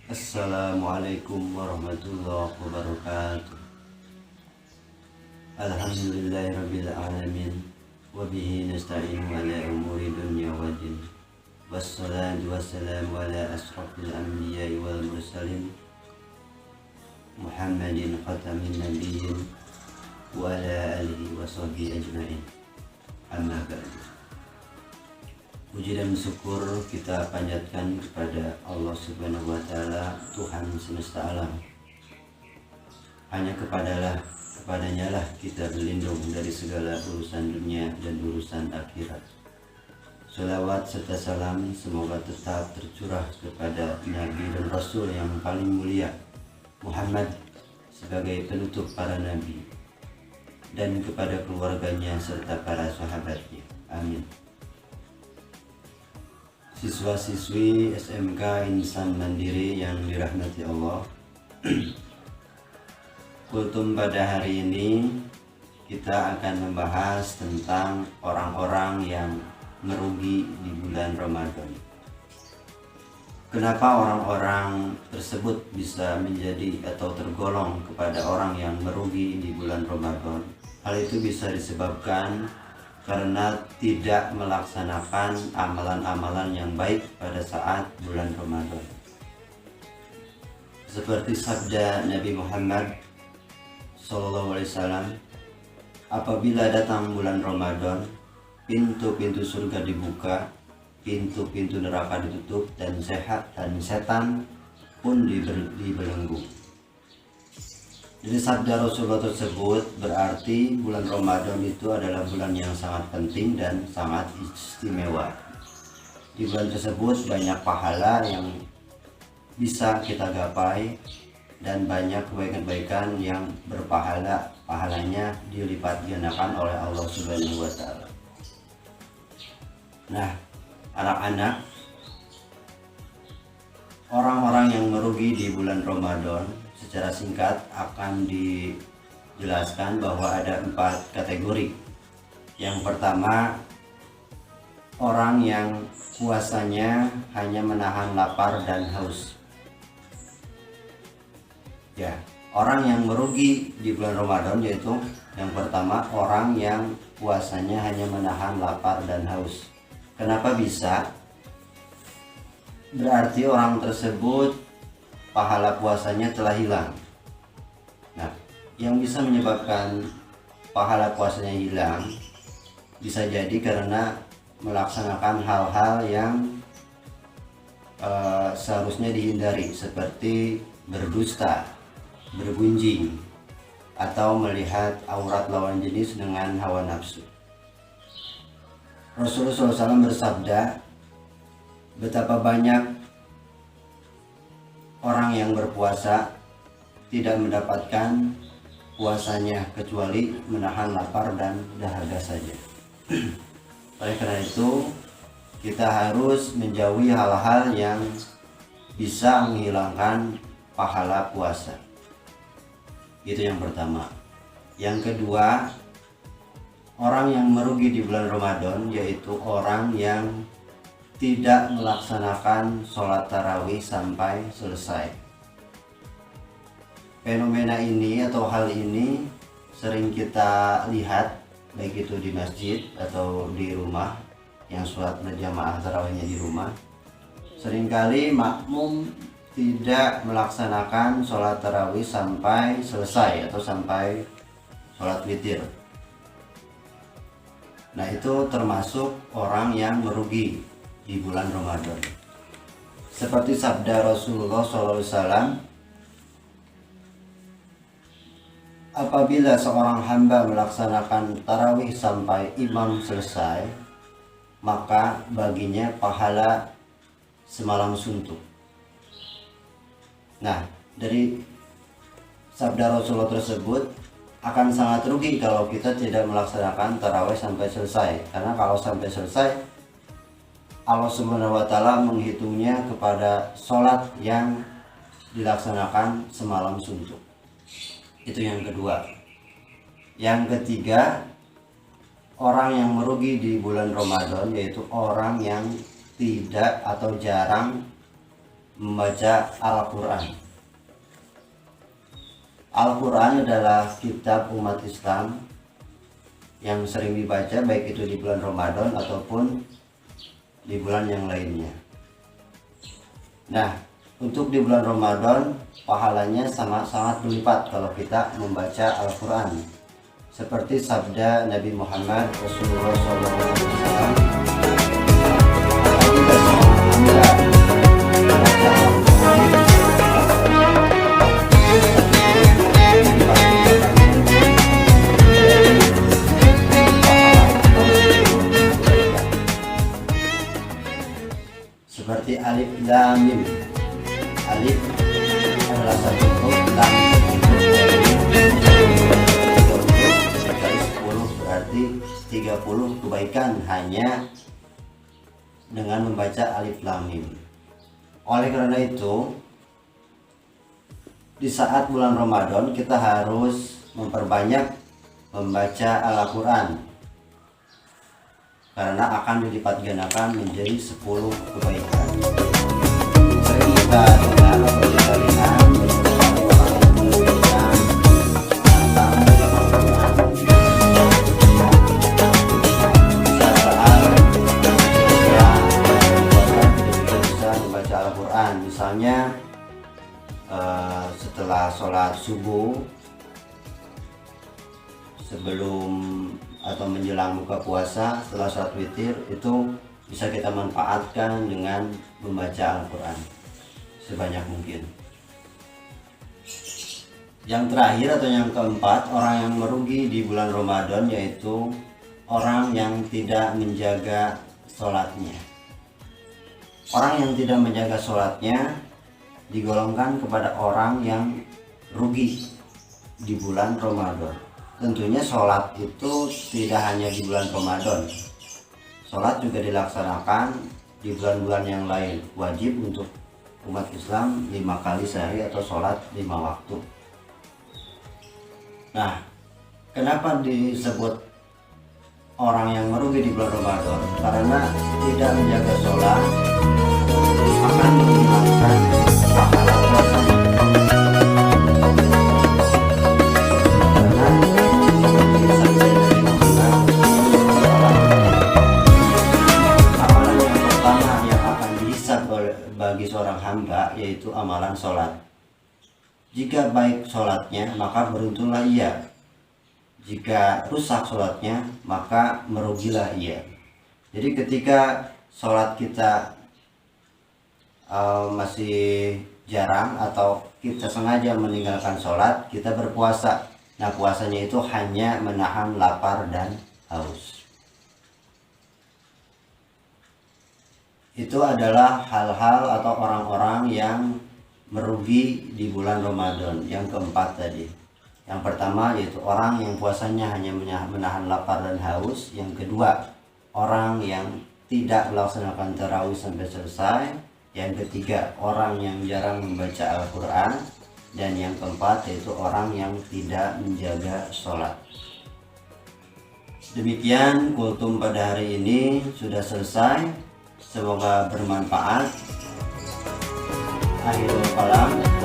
Assalamualaikum warahmatullahi wabarakatuh. Alhamdulillahirabbil alamin wa bihi nasta'inu ala umuri dunya waddin. Wassalatu wassalamu ala asrafil anbiya'i wal mursalin Muhammadin khatamin nabiyyin wa ala alihi wa sahbihi ajma'in. Amma ba'du. Puji dan syukur kita panjatkan kepada Allah Subhanahu wa Ta'ala, Tuhan semesta alam. Hanya kepadanya lah kita berlindung dari segala urusan dunia dan urusan akhirat. Salawat serta salam semoga tetap tercurah kepada Nabi dan Rasul yang paling mulia, Muhammad, sebagai penutup para nabi, dan kepada keluarganya serta para sahabatnya. Amin. Siswa-siswi SMK Insan Mandiri yang dirahmati Allah, kultum pada hari ini kita akan membahas tentang orang-orang yang merugi di bulan Ramadan. Kenapa orang-orang tersebut bisa menjadi atau tergolong kepada orang yang merugi di bulan Ramadan? Hal itu bisa disebabkan karena tidak melaksanakan amalan-amalan yang baik pada saat bulan Ramadan. Seperti sabda Nabi Muhammad SAW, apabila datang bulan Ramadan, pintu-pintu surga dibuka, pintu-pintu neraka ditutup, dan setan pun dibelenggu. Jadi sabda Rasulullah tersebut berarti bulan Ramadan itu adalah bulan yang sangat penting dan sangat istimewa. Di bulan tersebut banyak pahala yang bisa kita gapai dan banyak kebaikan-kebaikan yang pahalanya dilipat gandakan oleh Allah Subhanahu wa Ta'ala. Nah, anak-anak, orang-orang yang merugi di bulan Ramadan secara singkat akan dijelaskan bahwa ada 4 kategori. Yang pertama, orang yang puasanya hanya menahan lapar dan haus. Ya, orang yang merugi di bulan Ramadan yaitu yang pertama, orang yang puasanya hanya menahan lapar dan haus. Kenapa bisa? Berarti orang tersebut pahala puasanya telah hilang. Nah, yang bisa menyebabkan pahala puasanya hilang bisa jadi karena melaksanakan hal-hal yang seharusnya dihindari, seperti berdusta, bergunjing, atau melihat aurat lawan jenis dengan hawa nafsu. Rasulullah SAW bersabda, betapa banyak orang yang berpuasa tidak mendapatkan puasanya kecuali menahan lapar dan dahaga saja. Oleh karena itu, kita harus menjauhi hal-hal yang bisa menghilangkan pahala puasa. Itu yang pertama. Yang kedua, orang yang merugi di bulan Ramadan yaitu orang yang tidak melaksanakan sholat tarawih sampai selesai. Fenomena ini atau hal ini sering kita lihat baik itu di masjid atau di rumah yang sholat berjamaah tarawihnya di rumah. Seringkali makmum tidak melaksanakan sholat tarawih sampai selesai atau sampai sholat witir. Nah, itu termasuk orang yang merugi di bulan Ramadan. Seperti sabda Rasulullah SAW, apabila seorang hamba melaksanakan tarawih sampai imam selesai, maka baginya pahala semalam suntuk. Nah, dari sabda Rasulullah tersebut akan sangat rugi kalau kita tidak melaksanakan tarawih sampai selesai. Karena kalau sampai selesai, Allah Subhanahu wa Ta'ala menghitungnya kepada sholat yang dilaksanakan semalam suntuk. Itu yang kedua. Yang ketiga, orang yang merugi di bulan Ramadan yaitu orang yang tidak atau jarang membaca Al-Quran. Al-Quran adalah kitab umat Islam yang sering dibaca baik itu di bulan Ramadan ataupun di bulan yang lainnya. Nah, untuk di bulan Ramadan pahalanya sangat berlipat kalau kita membaca Al-Quran, seperti sabda Nabi Muhammad Rasulullah SAW, seperti alif lam mim. Alif adalah satu huruf, lam dikali 10 berarti 30 kebaikan hanya dengan membaca alif lam mim. Oleh karena itu, di saat bulan Ramadan kita harus memperbanyak membaca Al-Quran, karena akan dilipat gandakan menjadi 10 kebaikan. Sering kita dengar atau kita lihat orang yang memberikan datang dari Al-Quran bisa membaca Al-Quran. Misalnya setelah sholat subuh, sebelum atau menjelang buka puasa, setelah sholat witir, itu bisa kita manfaatkan dengan membaca Al-Quran sebanyak mungkin. Yang terakhir atau yang keempat, orang yang merugi di bulan Ramadan yaitu orang yang tidak menjaga sholatnya. Orang yang tidak menjaga sholatnya digolongkan kepada orang yang rugi di bulan Ramadan. Tentunya sholat itu tidak hanya di bulan Ramadan. Sholat juga dilaksanakan di bulan-bulan yang lain. Wajib untuk umat Islam 5 kali sehari atau sholat 5 waktu. Nah, kenapa disebut orang yang merugi di bulan Ramadan? Karena tidak menjaga sholat akan menghilangkan pahala puasanya. Bagi seorang hamba yaitu amalan sholat. Jika baik sholatnya maka beruntunglah ia. Jika rusak sholatnya maka merugilah ia. Jadi ketika sholat kita masih jarang atau kita sengaja meninggalkan sholat, kita berpuasa. Nah, puasanya itu hanya menahan lapar dan haus. Itu adalah hal-hal atau orang-orang yang merugi di bulan Ramadan. Yang keempat tadi, yang pertama yaitu orang yang puasanya hanya menahan lapar dan haus. Yang kedua, orang yang tidak melaksanakan tarawih sampai selesai. Yang ketiga, orang yang jarang membaca Al-Quran. Dan yang keempat yaitu orang yang tidak menjaga sholat. Demikian kultum pada hari ini sudah selesai. Semoga bermanfaat. Akhirul kalam.